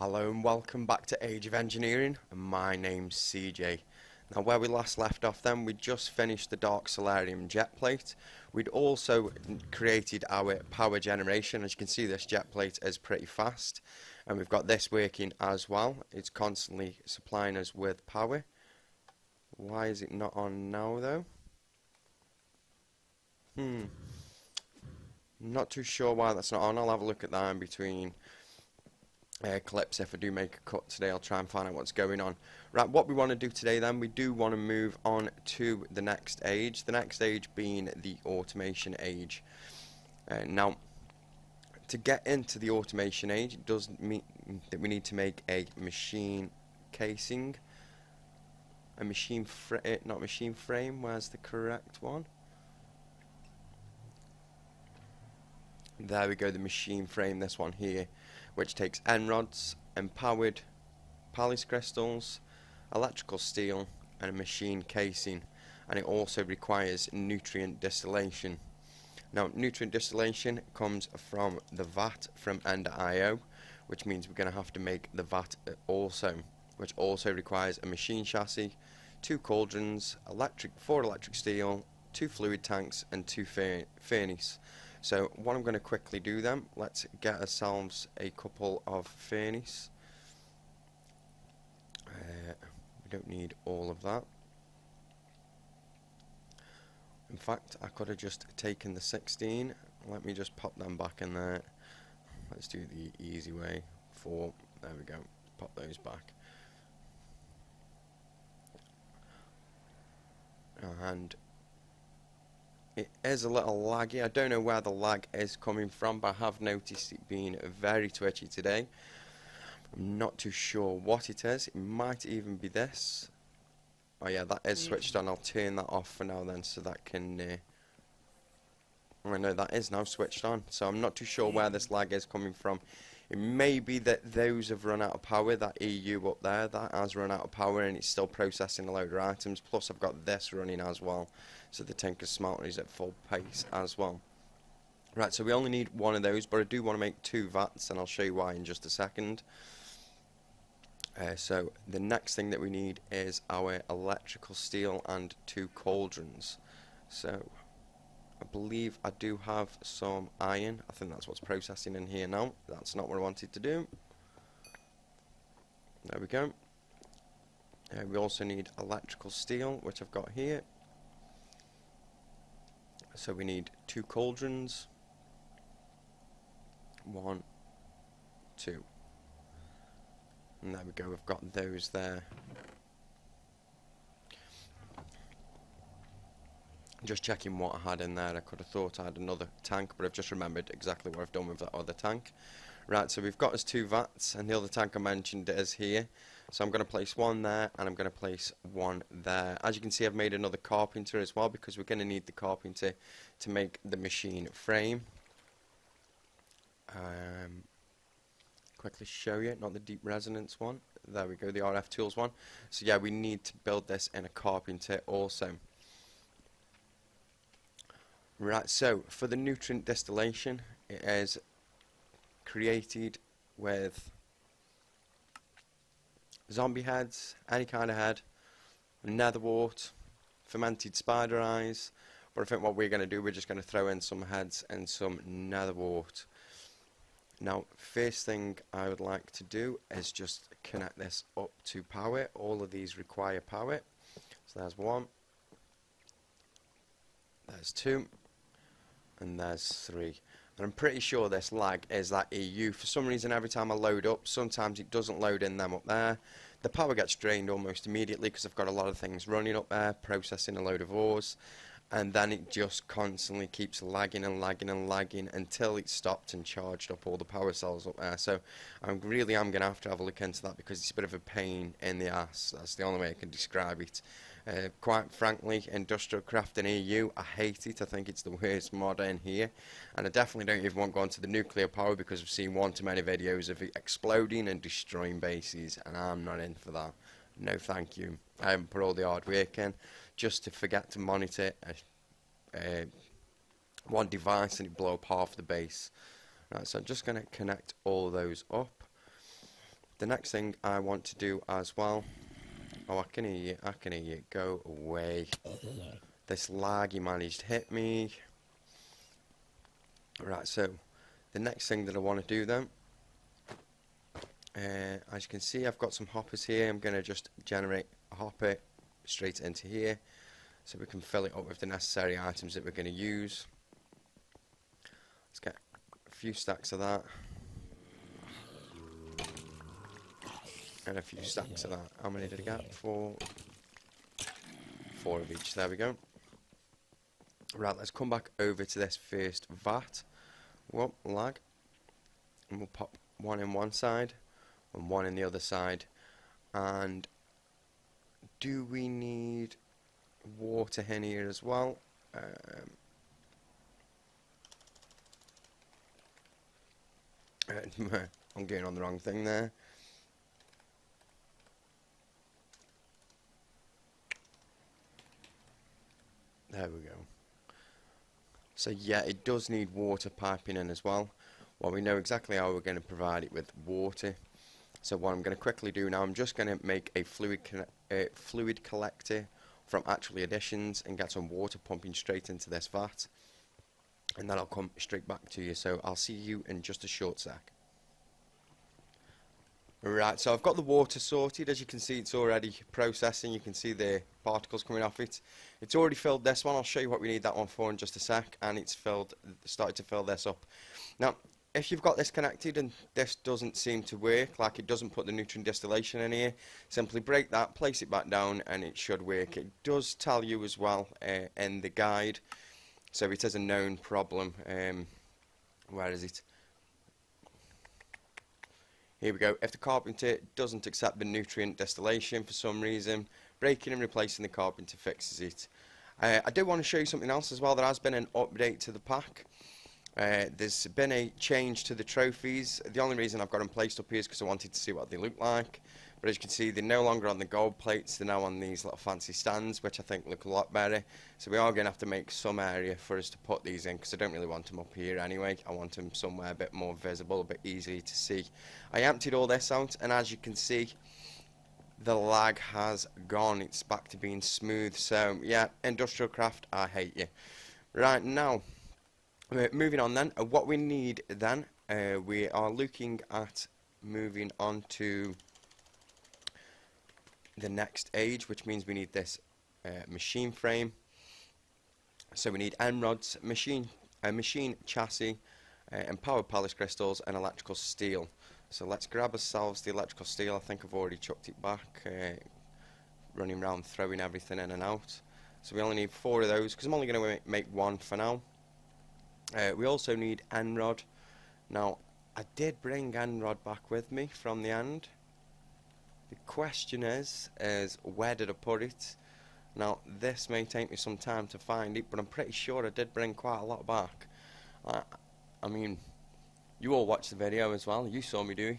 Hello and welcome back to Age of Engineering, and my name's CJ. Now where we last left off then, we just finished the Dark Solarium jet plate. We'd also created our power generation. As you can see, this jet plate is pretty fast, and we've got this working as well. It's constantly supplying us with power. Why is it not on now though? Not too sure why that's not on. I'll have a look at that in between clips. If I do make a cut today, I'll try and find out what's going on. Right, what we want to do today then, we do want to move on to the next age. The next age being the automation age. Now, to get into the automation age, it does mean that we need to make a machine casing. A machine not machine frame, where's the correct one? There we go, the machine frame, this one here, which takes end rods, empowered Palace crystals, electrical steel, and a machine casing. And it also requires nutrient distillation. Now, nutrient distillation comes from the vat from Ender.io, which means we're going to have to make the vat also, which also requires a machine chassis, 2 cauldrons, 4 electric steel, 2 fluid tanks, and 2 furnace. So what I'm going to quickly do then, let's get ourselves a couple of furnace. We don't need all of that. In fact, I could have just taken the 16. Let me just pop them back in there. Let's do the easy way. 4. There we go. Pop those back. And it is a little laggy. I don't know where the lag is coming from, but I have noticed it being very twitchy today. I'm not too sure what it is. It might even be this. Oh yeah, that is switched on. I'll turn that off for now then, so that can... oh no, that is now switched on. So I'm not too sure where this lag is coming from. It may be that those have run out of power. That EU up there, that has run out of power, and it's still processing a load of items. Plus I've got this running as well, so the Tinker Smelter is at full pace as well. Right, so we only need one of those, but I do want to make 2 vats, and I'll show you why in just a second. So the next thing that we need is our electrical steel and 2 cauldrons. So I believe I do have some iron. I think that's what's processing in here now. That's not what I wanted to do. There we go. We also need electrical steel, which I've got here. So we need 2 cauldrons. 1, 2. And there we go, we've got those there. Just checking what I had in there. I could have thought I had another tank, but I've just remembered exactly what I've done with that other tank. Right, so we've got us 2 vats, and the other tank I mentioned is here. So I'm going to place 1 there, and I'm going to place 1 there. As you can see, I've made another carpenter as well, because we're going to need the carpenter to make the machine frame. Quickly show you, not the deep resonance one. There we go, the RF tools one. So yeah, we need to build this in a carpenter also. Right, so for the nutrient distillation, it is created with zombie heads, any kind of head, netherwort, fermented spider eyes. But I think what we're going to do, we're just going to throw in some heads and some netherwort. Now, first thing I would like to do is just connect this up to power. All of these require power. So there's 1, there's 2, and there's 3. And I'm pretty sure this lag is that EU. For some reason, every time I load up, sometimes it doesn't load in them up there. The power gets drained almost immediately because I've got a lot of things running up there, processing a load of ores. And then it just constantly keeps lagging and lagging and lagging until it's stopped and charged up all the power cells up there. So I really am going to have a look into that, because it's a bit of a pain in the ass. That's the only way I can describe it. Quite frankly, Industrial Crafting EU, I hate it. I think it's the worst mod in here. And I definitely don't even want to go onto the nuclear power, because I've seen one too many videos of it exploding and destroying bases, and I'm not in for that. No thank you. I haven't put all the hard work in just to forget to monitor one device and it blow up half the base. Right, so I'm just going to connect all those up. the next thing I want to do as well. Oh, I can hear you. Go away. This laggy managed to hit me. Right, so the next thing that I want to do then, as you can see, I've got some hoppers here. I'm going to just generate a hopper straight into here, so we can fill it up with the necessary items that we're going to use. Let's get a few stacks of that. And a few stacks of that. How many did I get? 4 of each. There we go. Right, let's come back over to this first vat. Whoop, lag. And we'll pop one in one side and one in the other side. And do we need water in here as well? I'm getting on the wrong thing there. There we go. So yeah, it does need water piping in as well. Well, we know exactly how we're going to provide it with water. So what I'm going to quickly do now, I'm just going to make a fluid collector from actual additions and get some water pumping straight into this vat. And then I'll come straight back to you. So I'll see you in just a short sec. Right, so I've got the water sorted. As you can see, it's already processing. You can see the particles coming off it. It's already filled this one. I'll show you what we need that one for in just a sec. And it's started to fill this up. Now, if you've got this connected and this doesn't seem to work, like it doesn't put the nutrient distillation in here, simply break that, place it back down, and it should work. It does tell you as well in the guide, so it is a known problem. Where is it? Here we go. If the carpenter doesn't accept the nutrient distillation for some reason, breaking and replacing the carpenter fixes it. I do want to show you something else as well. There has been an update to the pack. There's been a change to the trophies. The only reason I've got them placed up here is because I wanted to see what they look like. But as you can see, they're no longer on the gold plates. They're now on these little fancy stands, which I think look a lot better. So we are going to have to make some area for us to put these in, because I don't really want them up here anyway. I want them somewhere a bit more visible, a bit easy to see. I emptied all this out, and as you can see, the lag has gone. It's back to being smooth. So yeah, industrial craft, I hate you. Right, now moving on then, what we need then, we are looking at moving on to the next age, which means we need this machine frame. So we need end rods, machine chassis, and powered palace crystals and electrical steel. So let's grab ourselves the electrical steel. I think I've already chucked it back, running around throwing everything in and out. So we only need 4 of those, because I'm only going to make 1 for now. We also need end rod. Now, I did bring end rod back with me from the end. The question is where did I put it? Now, this may take me some time to find it, but I'm pretty sure I did bring quite a lot back. I mean, you all watched the video as well. You saw me do it.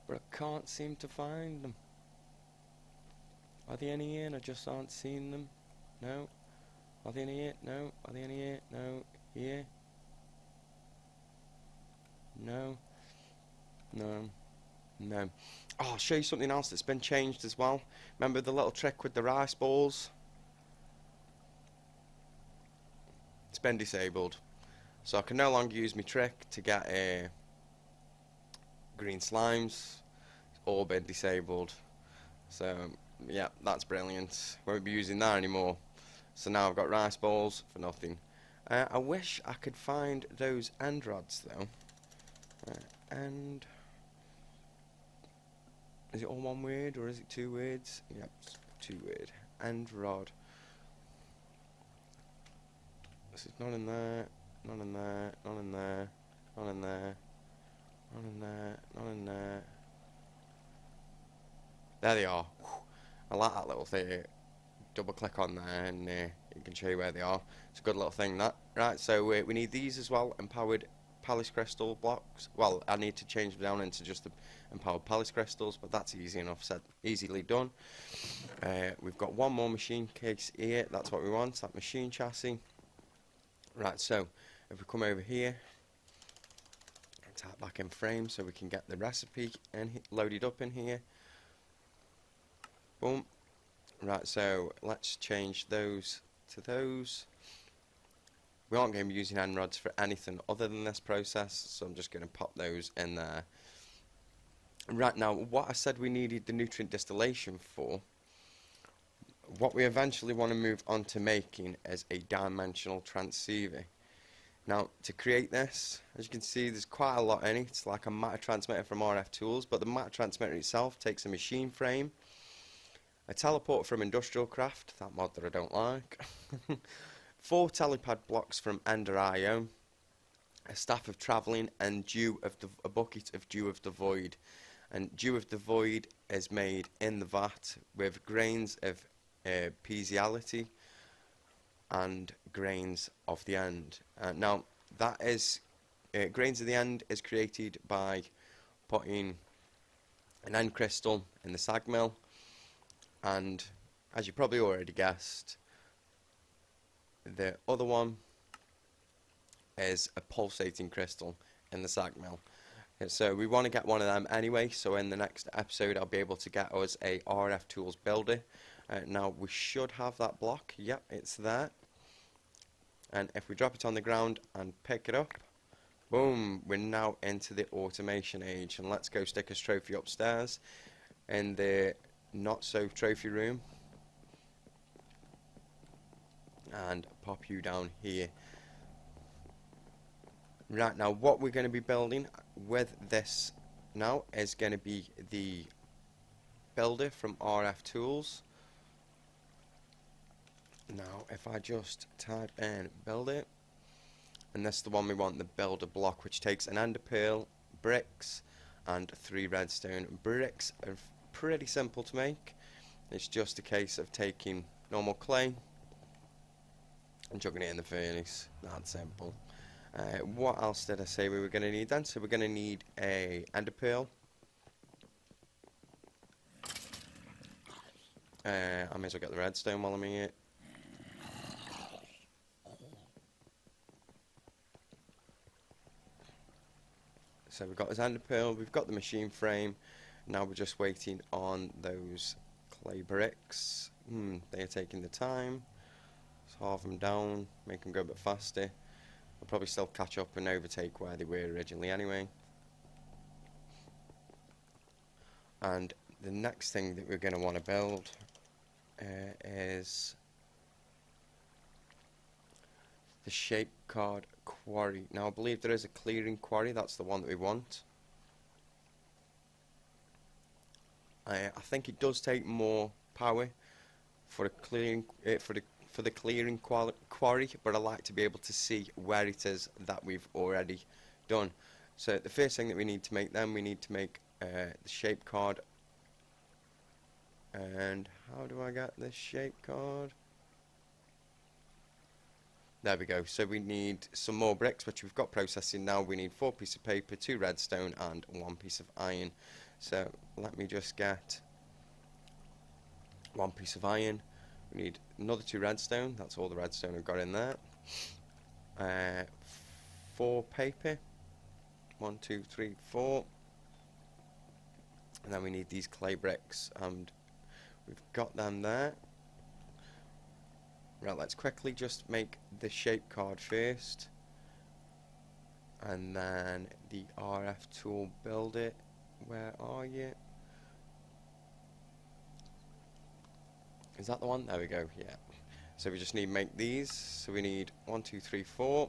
But I can't seem to find them. Are they any here? I just aren't seeing them. No. Are they any here? No. Are they any here? No. Here? No. No. No. Oh, I'll show you something else that's been changed as well. Remember the little trick with the rice balls? It's been disabled. So I can no longer use my trick to get green slimes. It's all been disabled. So, yeah, that's brilliant. Won't be using that anymore. So now I've got rice balls for nothing. I wish I could find those end rods though. Is it all one word or is it 2 words? Yep, it's 2 word. End rod. This is not in there. Not in there. Not in there. Not in there. Not in there. Not in there. There they are. Whew. I like that little thing. Double click on there and it can show you where they are. It's a good little thing, that. Right, so we need these as well. Empowered palace crystal blocks. Well, I need to change them down into just the empowered palace crystals, but that's easy enough said. Easily done. We've got 1 more machine case here. That's what we want, that machine chassis. Right, so if we come over here Tap back in frame so we can get the recipe loaded up in here. Boom. Right, so let's change those to those. We aren't going to be using end rods for anything other than this process, so I'm just going to pop those in there. Right, now what I said we needed the nutrient distillation for, what we eventually want to move on to making is a dimensional transceiver. Now, to create this, as you can see, there's quite a lot in it. It's like a matter transmitter from RF Tools, but the matter transmitter itself takes a machine frame, a teleporter from Industrial Craft, that mod that I don't like, 4 telepad blocks from Ender IO, a staff of travelling, and a bucket of Dew of the Void. And Dew of the Void is made in the vat with grains of pieziality and grains of the end. Now, that is grains of the end is created by putting an end crystal in the sag mill, and as you probably already guessed, the other one is a pulsating crystal in the sag mill. So we want to get one of them anyway, so in the next episode I'll be able to get us a RF Tools builder. Now we should have that block, yep, it's there. And if we drop it on the ground and pick it up, boom, we're now into the automation age. And let's go stick a trophy upstairs in the not so trophy room and pop you down here. Right, now what we're going to be building with this now is going to be the builder from RF Tools. Now if I just type in builder, and this is the one we want, the builder block, which takes an ender pearl, bricks and 3 redstone. Bricks are pretty simple to make. It's just a case of taking normal clay and chucking it in the furnace. That simple. What else did I say we were going to need then? So we're going to need a ender pearl. I may as well get the redstone while I'm here. So we've got his ender pearl, we've got the machine frame. Now we're just waiting on those clay bricks. They are taking the time. Let's halve them down, make them go a bit faster. I'll probably still catch up and overtake where they were originally anyway. And the next thing that we're going to want to build is the shape card quarry. Now I believe there is a clearing quarry, that's the one that we want. I think it does take more power for a clearing for the clearing quarry, but I like to be able to see where it is that we've already done. So the first thing that we need to make then, we need to make the shape card. And how do I get this shape card? There we go. So we need some more bricks, which we've got processing now. We need 4 pieces of paper, 2 redstone and 1 piece of iron. So let me just get 1 piece of iron. We need another 2 redstone. That's all the redstone I've got in there. 4 paper. 1, 2, 3, 4. And then we need these clay bricks, and we've got them there. Right, let's quickly just make the shape card first, and then the RF tool builder. Where are you? Is that the one? There we go, yeah. So we just need to make these. So we need 1, 2, 3, 4.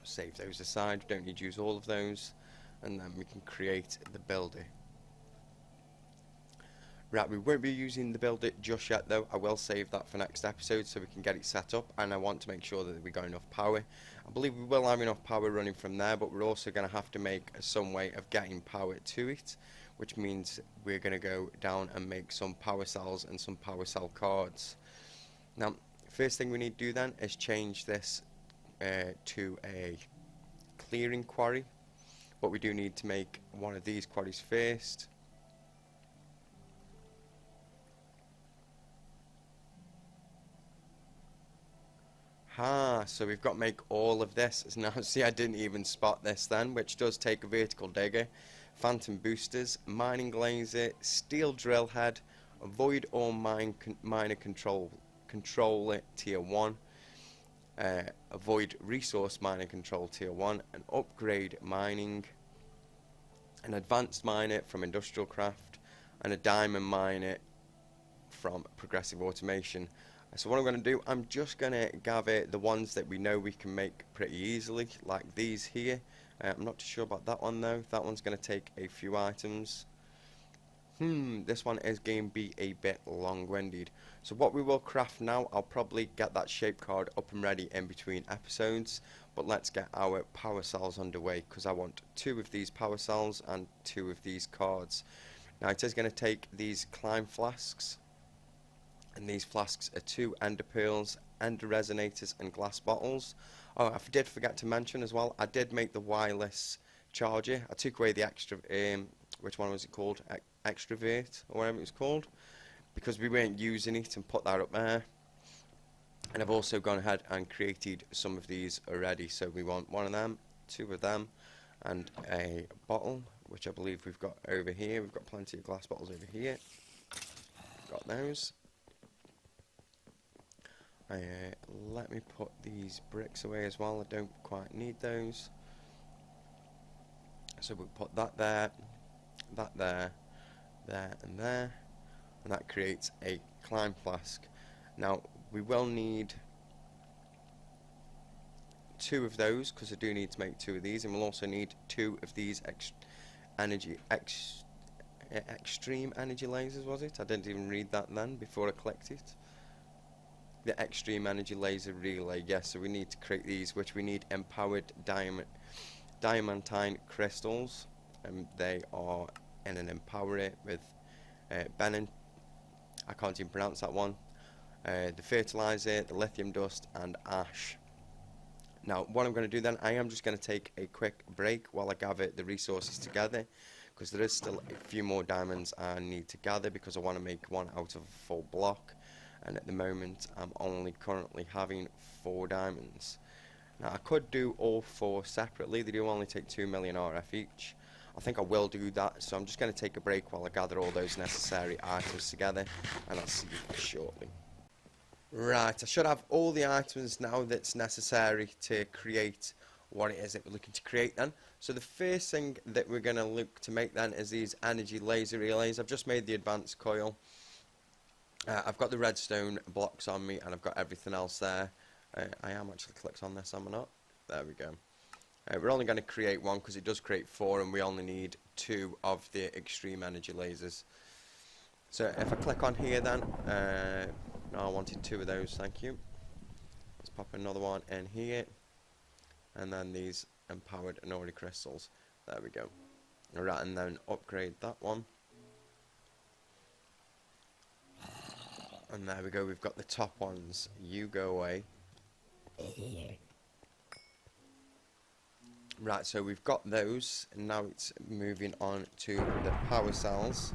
Save those aside, we don't need to use all of those. And then we can create the builder. Right, we won't be using the builder just yet though. I will save that for next episode so we can get it set up, and I want to make sure that we got enough power. I believe we will have enough power running from there, but we're also going to have to make some way of getting power to it, which means we're going to go down and make some power cells and some power cell cards. Now, first thing we need to do then is change this to a clearing quarry, but we do need to make one of these quarries first. Aha, so we've got to make all of this. Now, see, I didn't even spot this then, which does take a vertical digger, phantom boosters, mining laser, steel drill head, avoid all miner control tier 1, avoid resource miner control tier 1, and upgrade mining, an advanced miner from industrial craft, and a diamond miner from progressive automation. So what I'm going to do, I'm just going to gather the ones that we know we can make pretty easily, like these here. I'm not too sure about that one though. That one's going to take a few items. This one is going to be a bit long-winded. So what we will craft now, I'll probably get that shape card up and ready in between episodes. But let's get our power cells underway, because I want 2 of these power cells and 2 of these cards. Now it is going to take these climb flasks. And these flasks are 2 ender pearls, ender resonators, and glass bottles. Oh, I did forget to mention as well, I did make the wireless charger. I took away the extra, which one was it called? Extrovert, or whatever it was called, because we weren't using it, and put that up there. And I've also gone ahead and created some of these already. So we want 1 of them, 2 of them, and a bottle, which I believe we've got over here. We've got plenty of glass bottles over here. Got those. Let me put these bricks away as well. I don't quite need those. So we'll put that there, there, and there. And that creates a climb flask. Now, we will need 2 of those, because I do need to make 2 of these. And we'll also need 2 of these extreme energy lasers, was it? I didn't even read that then before I clicked it. The extreme energy laser relay, yes, so we need to create these, which we need empowered diamantine crystals, and they are in an empower with Benin, I can't even pronounce that one, the fertilizer, the lithium dust, and ash. Now what I'm going to do then, I am just going to take a quick break while I gather the resources together, because there is still a few more diamonds I need to gather, because I want to make one out of a full block. And at the moment I'm only currently having 4 diamonds. Now I could do all 4 separately. They do only take 2 million RF each. I think I will do that, so I'm just going to take a break while I gather all those necessary items together, and I'll see you shortly. Right, I should have all the items now that's necessary to create what it is that we're looking to create then. So the first thing that we're going to look to make then is these energy laser relays. I've just made the advanced coil. I've got the redstone blocks on me, and I've got everything else there. I am actually clicked on this, am I not? There we go. We're only going to create 1, because it does create 4, and we only need 2 of the extreme energy lasers. So if I click on here then, no, I wanted 2 of those, thank you. Let's pop another one in here, and then these empowered Anori crystals. There we go. Alright, and then upgrade that one. And there we go, we've got the top ones. You go away. Right, so we've got those, and now it's moving on to the power cells.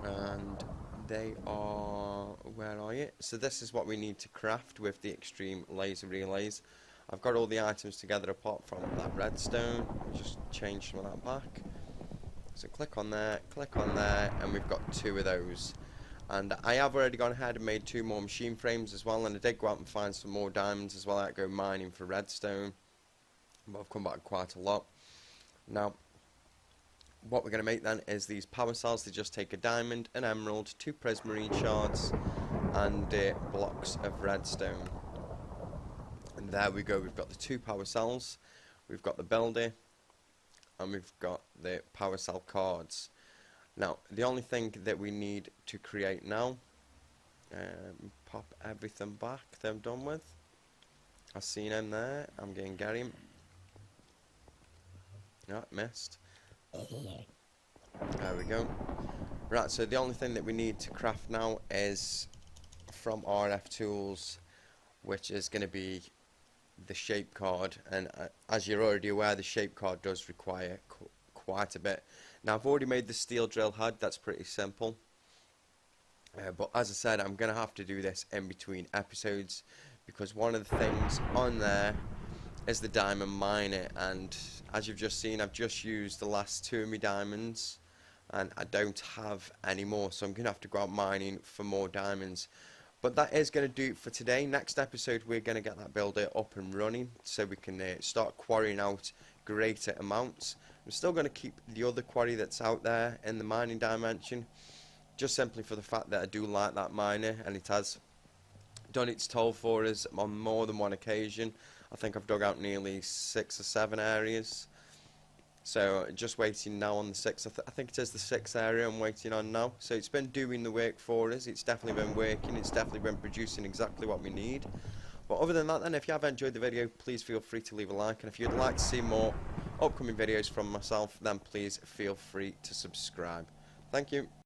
And they are, where are you? So this is what we need to craft with the extreme laser relays. I've got all the items together apart from that redstone. Just change some of that back. So click on there, and we've got 2 of those. And I have already gone ahead and made 2 more machine frames as well, and I did go out and find some more diamonds as well. I go mining for redstone, but I've come back quite a lot. Now, what we're going to make then is these power cells. They just take a diamond, an emerald, 2 prismarine shards, and blocks of redstone. And there we go, we've got the 2 power cells, we've got the builder, and we've got the power cell cards. Now, the only thing that we need to create now, pop everything back that I'm done with. I've seen him there, I'm going to get him. Oh, missed. There we go. Right, so the only thing that we need to craft now is from RF Tools, which is going to be the shape card, and as you're already aware, the shape card does require quite a bit. Now I've already made the steel drill head. That's pretty simple. But as I said, I'm going to have to do this in between episodes because one of the things on there is the diamond miner, and as you've just seen, I've just used the last two of my diamonds and I don't have any more, so I'm going to have to go out mining for more diamonds. But that is going to do it for today. Next episode we're going to get that builder up and running so we can start quarrying out greater amounts. I'm still going to keep the other quarry that's out there in the mining dimension, just simply for the fact that I do like that miner, and it has done its toll for us on more than one occasion. I think I've dug out nearly 6 or 7 areas. So just waiting now on the 6th. I think it is the 6th area I'm waiting on now. So it's been doing the work for us. It's definitely been working. It's definitely been producing exactly what we need. But other than that then, if you have enjoyed the video, please feel free to leave a like. And if you'd like to see more upcoming videos from myself, then please feel free to subscribe. Thank you.